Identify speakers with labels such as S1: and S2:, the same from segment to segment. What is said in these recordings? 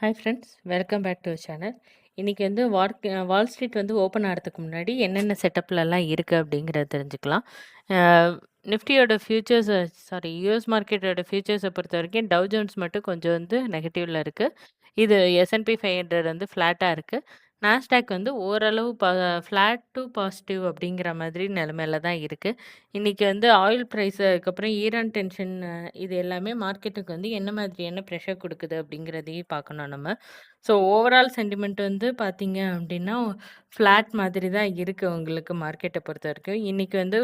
S1: Hi friends, welcome back to channel. இன்றைக்கி வந்து Wall Street வந்து ஓப்பன் ஆகிறதுக்கு முன்னாடி என்னென்ன செட்டப்லலாம் இருக்குது அப்படிங்கிறத தெரிஞ்சுக்கலாம். நிஃப்டியோட ஃபியூச்சர்ஸ், யூஎஸ் மார்க்கெட்டோட ஃபியூச்சர்ஸை பொறுத்த வரைக்கும் டவ் ஜோன்ஸ் மட்டும் கொஞ்சம் வந்து நெகட்டிவில் இருக்குது. இது S&P 500 வந்து ஃப்ளாட்டாக இருக்குது. நாஸ்டாக் வந்து ஓரளவு ஃப்ளாட் டு பாசிட்டிவ் அப்படிங்கிற மாதிரி நிலமையில தான் இருக்குது. இன்றைக்கி வந்து ஆயில் ப்ரைஸ், அதுக்கப்புறம் ஈரான் டென்ஷன், இது எல்லாமே மார்க்கெட்டுக்கு வந்து என்ன மாதிரியான ப்ரெஷர் கொடுக்குது அப்படிங்கிறதையும் பார்க்கணும் நம்ம. ஸோ ஓவரால் சென்டிமெண்ட் வந்து பார்த்தீங்க அப்படின்னா ஃப்ளாட் மாதிரி தான் இருக்குது உங்களுக்கு மார்க்கெட்டை பொறுத்த வரைக்கும். இன்றைக்கி வந்து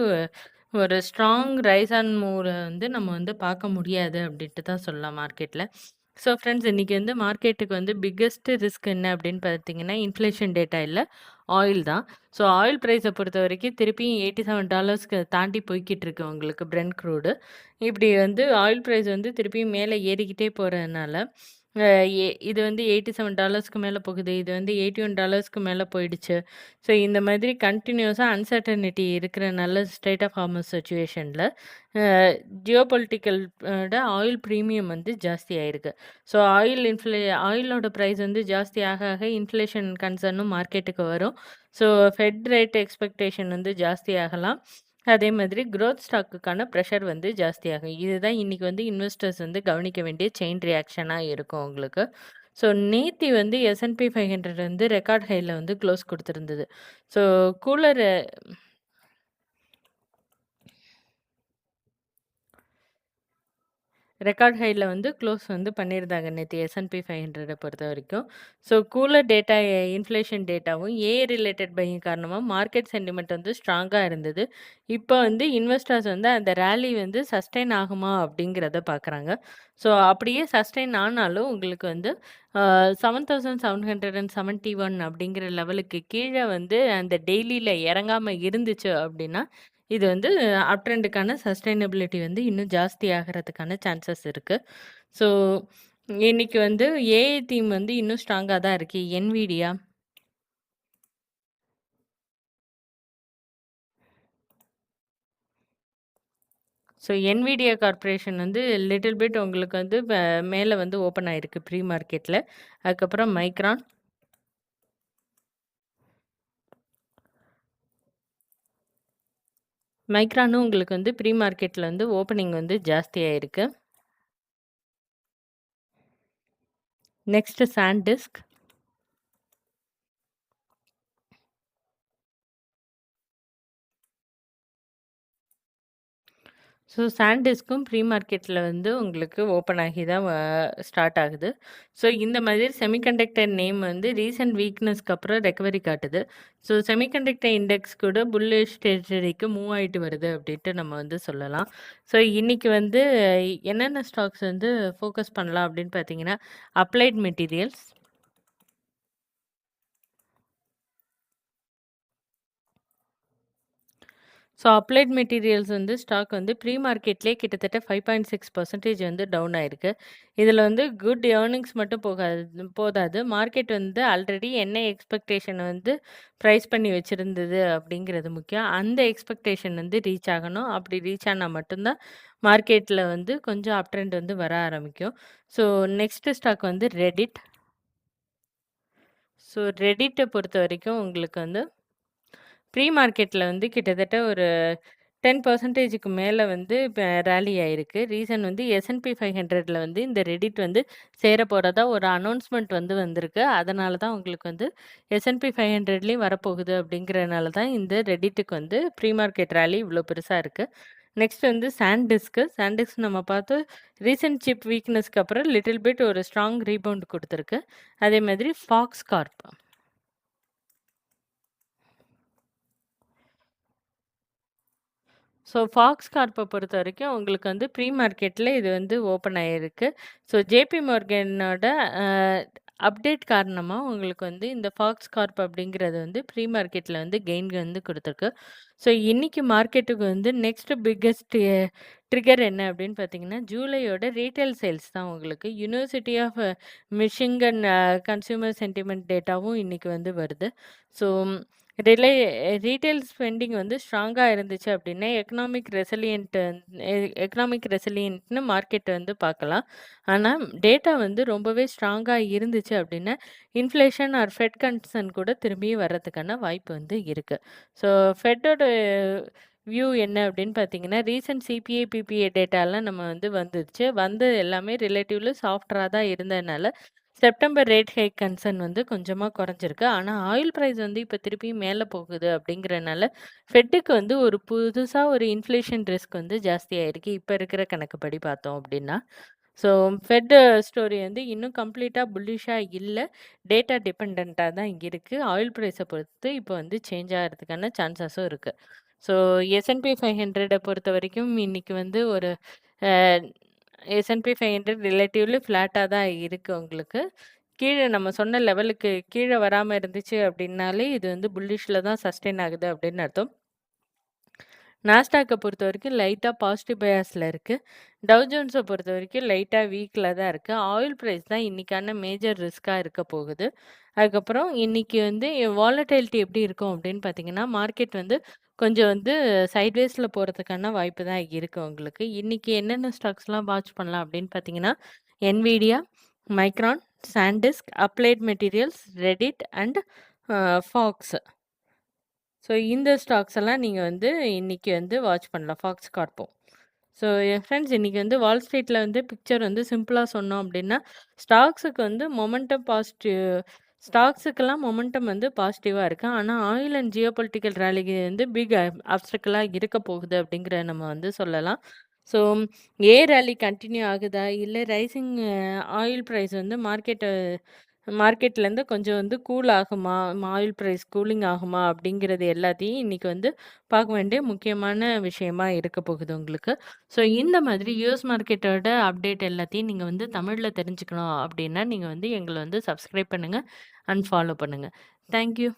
S1: ஒரு ஸ்ட்ராங் ரைஸ் அண்ட் மூவ் வந்து நம்ம வந்து பார்க்க முடியாது அப்படின்ட்டு தான் சொல்லலாம் மார்க்கெட்டில். ஸோ ஃப்ரெண்ட்ஸ், இன்றைக்கி வந்து மார்க்கெட்டுக்கு வந்து பிக்கெஸ்ட் ரிஸ்க் என்ன அப்படின்னு பார்த்தீங்கன்னா இன்ஃப்ளேஷன் டேட்டா இல்லை, ஆயில் தான். ஸோ ஆயில் ப்ரைஸை பொறுத்த வரைக்கும் திருப்பியும் $87 தாண்டி போய்கிட்டு இருக்கு உங்களுக்கு பிரெண்ட் க்ரூடு. இப்படி வந்து ஆயில் ப்ரைஸ் வந்து திருப்பியும் மேலே ஏறிக்கிட்டே போகிறதுனால இது வந்து $87 மேலே போகுது, இது வந்து $81 மேலே போயிடுச்சு. ஸோ இந்த மாதிரி கண்டினியூஸாக அன்சர்டனிட்டி இருக்கிறனால ஸ்ட்ரெய்ட் ஆஃப் ஹார்மஸ் சிச்சுவேஷனில் ஜியோபொலிட்டிக்கல் ஆயில் ப்ரீமியம் வந்து ஜாஸ்தி ஆயிருக்கு. ஸோ ஆயிலோட ப்ரைஸ் வந்து ஜாஸ்தி ஆக ஆக இன்ஃப்ளேஷன் கன்சர்னும் மார்க்கெட்டுக்கு வரும். ஸோ ஃபெட் ரேட் எக்ஸ்பெக்டேஷன் வந்து ஜாஸ்தி ஆகலாம். அதே மாதிரி க்ரோத் ஸ்டாக்குக்கான ப்ரெஷர் வந்து ஜாஸ்தியாகும். இதுதான் இன்றைக்கி வந்து இன்வெஸ்டர்ஸ் வந்து கவனிக்க வேண்டிய செயின் ரியாக்ஷனாக இருக்கும் உங்களுக்கு. ஸோ நேத்தி வந்து S&P 500 வந்து ரெக்கார்ட் ஹையில் வந்து க்ளோஸ் கொடுத்துருந்தது. ஸோ கூலர் ரெக்கார்ட் ஹையில் வந்து க்ளோஸ் வந்து பண்ணியிருந்தாங்க நேற்று S&P 500 பொறுத்த வரைக்கும். ஸோ கூலர் டேட்டா, இன்ஃப்ளேஷன் டேட்டாவும் ரிலேட்டட் பையிங் காரணமாக மார்க்கெட் சென்டிமெண்ட் வந்து ஸ்ட்ராங்காக இருந்தது. இப்போ வந்து இன்வெஸ்டர்ஸ் வந்து அந்த ரேலி வந்து சஸ்டெயின் ஆகுமா அப்படிங்கிறத பார்க்குறாங்க. ஸோ அப்படியே சஸ்டெயின் ஆனாலும் உங்களுக்கு வந்து 7771 அப்படிங்கிற லெவலுக்கு கீழே வந்து அந்த டெய்லியில் இறங்காமல் இருந்துச்சு அப்படின்னா இது வந்து அப் ட்ரெண்டுக்கான சஸ்டைனபிலிட்டி வந்து இன்னும் ஜாஸ்தி ஆகிறதுக்கான சான்சஸ் இருக்குது. ஸோ இன்னைக்கு வந்து ஏஐ தீம் வந்து இன்னும் ஸ்ட்ராங்காக தான் இருக்குது. என்விடியா, ஸோ என்விடியா கார்ப்பரேஷன் வந்து லிட்டில் பிட் உங்களுக்கு வந்து மேலே வந்து ஓப்பன் ஆயிருக்கு ப்ரீ மார்க்கெட்டில். அதுக்கப்புறம் மைக்ரானும் உங்களுக்கு வந்து ப்ரீ மார்க்கெட்டில் வந்து ஓப்பனிங் வந்து ஜாஸ்தி ஆயிருக்கு. நெக்ஸ்ட் சாண்டிஸ்க், ஸோ சாண்டிஸ்க்கும் ப்ரீ மார்க்கெட்டில் வந்து உங்களுக்கு ஓப்பன் ஆகி தான் ஸ்டார்ட் ஆகுது. ஸோ இந்த மாதிரி செமிகண்டக்டர் நேம் வந்து ரீசன்ட் வீக்னஸ்க்கு அப்புறம் ரெக்கவரி காட்டுது. ஸோ செமிகண்டக்டர் இண்டெக்ஸ் கூட புல்லிஷ் டெரிட்டரிக்கு மூவ் ஆகிட்டு வருது அப்படின்ட்டு நம்ம வந்து சொல்லலாம். ஸோ இன்றைக்கி வந்து என்னென்ன ஸ்டாக்ஸ் வந்து ஃபோக்கஸ் பண்ணலாம் அப்படின்னு பார்த்தீங்கன்னா applied materials, so applied materials வந்து ஸ்டாக் வந்து ப்ரீ மார்க்கெட்லேயே கிட்டத்தட்ட 5.6% வந்து டவுன் ஆயிருக்கு. இதில் வந்து குட் ஏர்னிங்ஸ் மட்டும் போதாது. மார்க்கெட் வந்து ஆல்ரெடி என்ன எக்ஸ்பெக்டேஷன் வந்து ப்ரைஸ் பண்ணி வச்சுருந்தது அப்படிங்கிறது முக்கியம். அந்த எக்ஸ்பெக்டேஷன் வந்து ரீச் ஆகணும். அப்படி ரீச் ஆனால் மட்டும்தான் மார்க்கெட்டில் வந்து கொஞ்சம் அப் ட்ரெண்ட் வந்து வர ஆரம்பிக்கும். ஸோ நெக்ஸ்ட் ஸ்டாக் வந்து ரெடிட். ஸோ ரெடிட்டை பொறுத்த வரைக்கும் உங்களுக்கு வந்து ப்ரீ மார்க்கெட்டில் வந்து கிட்டத்தட்ட ஒரு 10%க்கு மேலே வந்து இப்போ ரேலி ஆயிருக்கு. ரீசன் வந்து S&P 500ல வந்து இந்த ரெடிட் வந்து சேர போகிறதா ஒரு அனௌன்ஸ்மெண்ட் வந்து வந்திருக்கு. அதனால தான் உங்களுக்கு வந்து S&P 500லேயும் வரப்போகுது அப்படிங்கிறனால தான் இந்த ரெடிட்டுக்கு வந்து ப்ரீ மார்க்கெட் ரேலி இவ்வளோ பெருசாக இருக்குது. நெக்ஸ்ட் வந்து சாண்டிஸ்க் நம்ம பார்த்து ரீசன்ட் சிப் வீக்னஸ்க்கு அப்புறம் லிட்டில் பிட் ஒரு ஸ்ட்ராங் ரீபவுண்ட் கொடுத்துருக்கு. அதே மாதிரி ஃபாக்ஸ்கார்ப், ஸோ ஃபாக்ஸ்கார்ப்பை பொறுத்த வரைக்கும் உங்களுக்கு வந்து ப்ரீ மார்க்கெட்டில் இது வந்து ஓப்பன் ஆகிருக்கு. ஸோ ஜேபி மார்கனோட அப்டேட் காரணமாக உங்களுக்கு வந்து இந்த ஃபாக்ஸ்கார்ப் அப்படிங்கிறது வந்து ப்ரீ மார்க்கெட்டில் வந்து கெயின் வந்து கொடுத்துருக்கு. ஸோ இன்றைக்கி மார்க்கெட்டுக்கு வந்து நெக்ஸ்ட் பிக்கெஸ்ட் ட்ரிகர் என்ன அப்படின்னு பார்த்தீங்கன்னா ஜூலையோட ரீட்டைல் சேல்ஸ் தான். உங்களுக்கு university of Michigan consumer sentiment டேட்டாவும் இன்றைக்கி வந்து வருது. ஸோ ரிலே ரீட்டெயில் ஸ்பெண்டிங் வந்து ஸ்ட்ராங்கா இருந்துச்சு அப்படின்னா, எக்கனாமிக் ரெசிலியன்ட்ன்னு மார்க்கெட் வந்து பார்க்கலாம். ஆனா, டேட்டா வந்து ரொம்பவே ஸ்ட்ராங்கா இருந்துச்சு அப்படின்னா, இன்ஃப்ளேஷன் ஆர் ஃபெட் கன்சர்ன் கூட திரும்பி வர்றதுக்கான வாய்ப்பு வந்து இருக்கு. ஸோ, ஃபெட்டோட வியூ என்ன அப்படின்னு பார்த்தீங்கன்னா, ரீசென்ட் சிபிஐ, பிபிஐ டேட்டாலாம் நம்ம வந்து வந்துருச்சு. வந்து எல்லாமே ரிலேட்டிவ்லி சாஃப்ட்டரா தான் இருந்ததுனால, செப்டம்பர் ரேட் ஹைக் கன்சர்ன் வந்து கொஞ்சமா குறைஞ்சிருக்கு. ஆனா, ஆயில் பிரைஸ் வந்து இப்ப திருப்பியும் மேல போகுது அப்படிங்கிறனால, ஃபெட்டுக்கு வந்து ஒரு புதுசா ஒரு இன்ஃப்ளேஷன் ரிஸ்க் வந்து ஜாஸ்தியாயிருக்கு. இப்ப இருக்கிற கணக்குப்படி பார்த்தோம் அப்படின்னா. ஸோ, ஃபெட் ஸ்டோரி வந்து இன்னும் கம்ப்ளீட்டா புல்லிஷா இல்ல. டேட்டா டிபெண்டன்ட்டா தான் இருக்கு. ஆயில் பிரைஸ பொறுத்து இப்ப வந்து சேஞ்ச் ஆகுறதுக்கான சான்சஸும் இருக்கு. ஸோ, S&P 500 பொறுத்தவரைக்கும் இன்னைக்கு வந்து ஒரு அ S&P 500 ரிலேட்டிவ்லி ஃப்ளாட்டா தான் இருக்கு உங்களுக்கு. கீழ நம்ம சொன்ன லெவலுக்கு கீழ வராம இருந்துச்சு அப்டின்னாலே, இது வந்து புல்லிஷ்ல தான் சஸ்டெயின் ஆகுது அப்டின்னு அர்த்தம். நாஸ்டாக்க பொறுத்தவரைக்கும் லைட்டா பாசிட்டிவ் பயாஸ்ல இருக்கு. டவ் ஜோன்ஸ பொறுத்தவரைக்கும் லைட்டா வீக்ல தான் இருக்கு. ஆயில் பிரைஸ் தான் இன்னைக்கான மேஜர் ரிஸ்க்கா இருக்க போகுது. அதுக்கப்புறம் இன்னைக்கு வந்து வாலட்டிலிட்டி எப்படி இருக்கும் அப்படின்னு பார்த்தீங்கன்னா, மார்க்கெட் வந்து கொஞ்சம் வந்து சைட்வேஸ்ல போறதுக்கான வாய்ப்பு தான் இருக்கு உங்களுக்கு. இன்னைக்கு என்னென்ன ஸ்டாக்ஸ்லாம் வாட்ச் பண்ணலாம் அப்படின்னு பார்த்தீங்கன்னா, Nvidia, Micron, SanDisk, Applied Materials, Reddit and Fox. So இந்த ஸ்டாக்ஸ் எல்லாம் நீங்க வந்து இன்னைக்கு வந்து வாட்ச் பண்ணலாம். ஃபாக்ஸ் கார்ப்போ. ஸோ என் ஃப்ரெண்ட்ஸ் இன்னைக்கு வந்து வால் ஸ்ட்ரீட்ல வந்து பிக்சர் வந்து சிம்பிளா சொன்னோம் அப்படின்னா, ஸ்டாக்ஸுக்கு வந்து ஸ்டாக்ஸுக்கெல்லாம் மொமெண்டம் வந்து பாசிட்டிவா இருக்கு. ஆனா ஆயில் அண்ட் ஜியோபொலிட்டிக்கல் ராலிக்கு வந்து பிக் ஆப்ஸ்டக்கிளா இருக்க போகுது அப்படிங்கிற நம்ம வந்து சொல்லலாம். ஸோ ராலி கன்டின்யூ ஆகுதா? இல்ல ரைசிங் ஆயில் பிரைஸ் வந்து மார்க்கெட்லேருந்து கொஞ்சம் வந்து கூல் ஆகுமா? ஆயில் பிரைஸ் கூலிங் ஆகுமா? அப்படிங்கிறது எல்லாத்தையும் இன்னைக்கு வந்து பார்க்க வேண்டிய முக்கியமான விஷயமா இருக்க போகுது உங்களுக்கு. ஸோ இந்த மாதிரி யுஎஸ் மார்க்கெட்டோட அப்டேட் எல்லாத்தையும் நீங்க வந்து தமிழ்ல தெரிஞ்சுக்கணும் அப்படின்னா, நீங்க வந்து எங்கள வந்து சப்ஸ்கிரைப் பண்ணுங்க அண்ட் ஃபாலோ பண்ணுங்க. Thank you.